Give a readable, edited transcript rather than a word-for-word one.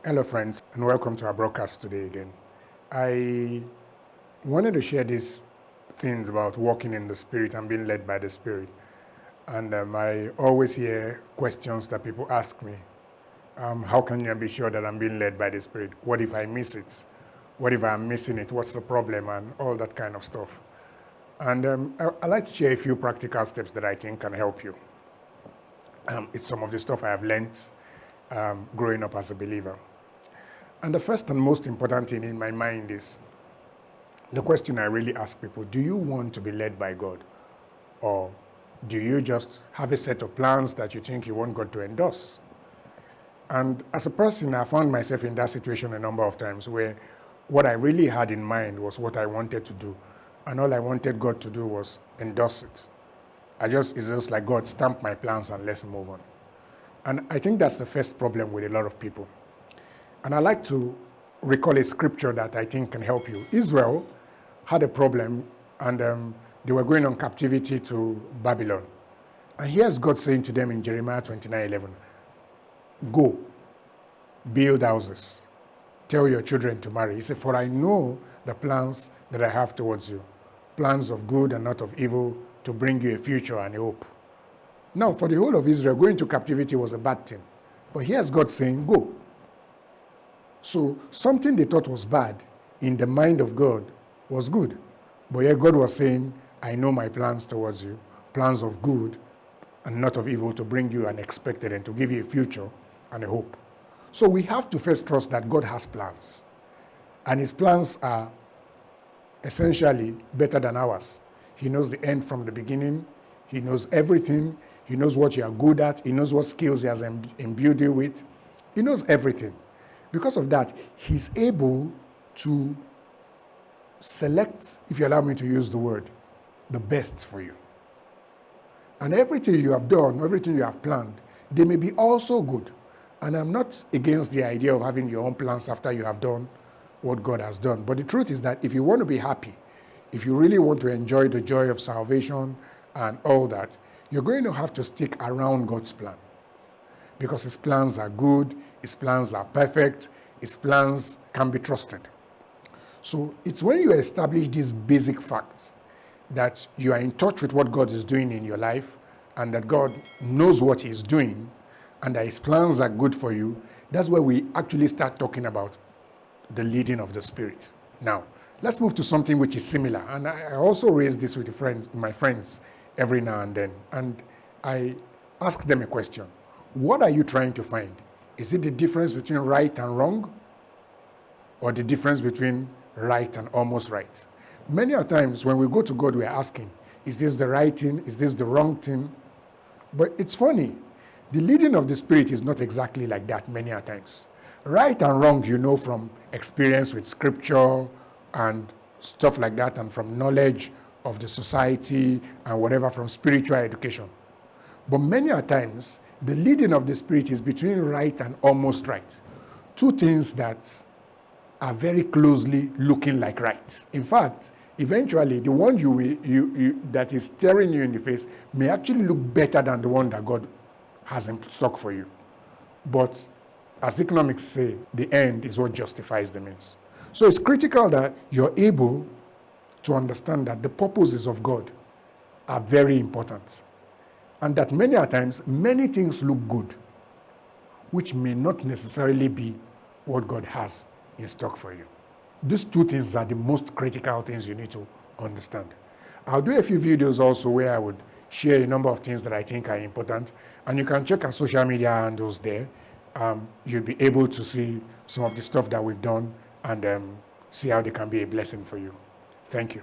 Hello, friends, and welcome to our broadcast today again. I wanted to share these things about walking in the Spirit and being led by the Spirit. And I always hear questions that people ask me. How can I be sure that I'm being led by the Spirit? What if I miss it? What if I'm missing it? What's the problem? And all that kind of stuff. And I'd like to share a few practical steps that I think can help you. It's some of the stuff I have learned growing up as a believer. And the first and most important thing in my mind is the question I really ask people: do you want to be led by God? Or do you just have a set of plans that you think you want God to endorse? And as a person, I found myself in that situation a number of times where what I really had in mind was what I wanted to do. And all I wanted God to do was endorse it. It's just like, God, stamp my plans and let's move on. And I think that's the first problem with a lot of people. And I like to recall a scripture that I think can help you. Israel had a problem, and they were going on captivity to Babylon. And here's God saying to them in Jeremiah 29:11, go, build houses, tell your children to marry. He said, for I know the plans that I have towards you, plans of good and not of evil, to bring you a future and a hope. Now, for the whole of Israel, going to captivity was a bad thing. But here's God saying, go. So something they thought was bad in the mind of God was good. But yet God was saying, I know my plans towards you, plans of good and not of evil, to bring you an expected and to give you a future and a hope. So we have to first trust that God has plans. And his plans are essentially better than ours. He knows the end from the beginning. He knows everything. He knows what you are good at. He knows what skills he has imbued you with. He knows everything. Because of that, he's able to select, if you allow me to use the word, the best for you. And everything you have done, everything you have planned, they may be also good. And I'm not against the idea of having your own plans after you have done what God has done. But the truth is that if you want to be happy, if you really want to enjoy the joy of salvation and all that, you're going to have to stick around God's plan. Because his plans are good, his plans are perfect, his plans can be trusted. So it's when you establish these basic facts that you are in touch with what God is doing in your life, and that God knows what he is doing, and that his plans are good for you, that's where we actually start talking about the leading of the Spirit. Now, let's move to something which is similar. And I also raise this with my friends every now and then. And I ask them a question. What are you trying to find? Is it the difference between right and wrong? Or the difference between right and almost right? Many a times when we go to God, we are asking, is this the right thing? Is this the wrong thing? But it's funny. The leading of the Spirit is not exactly like that many a times. Right and wrong, you know, from experience with scripture and stuff like that, and from knowledge of the society and whatever, from spiritual education. But many a times, the leading of the Spirit is between right and almost right. Two things that are very closely looking like right. In fact, eventually, the one that is staring you in the face may actually look better than the one that God has in stock for you. But as economics say, the end is what justifies the means. So it's critical that you're able to understand that the purposes of God are very important. And that many a times, many things look good, which may not necessarily be what God has in stock for you. These two things are the most critical things you need to understand. I'll do a few videos also where I would share a number of things that I think are important. And you can check our social media handles there. You'll be able to see some of the stuff that we've done and see how they can be a blessing for you. Thank you.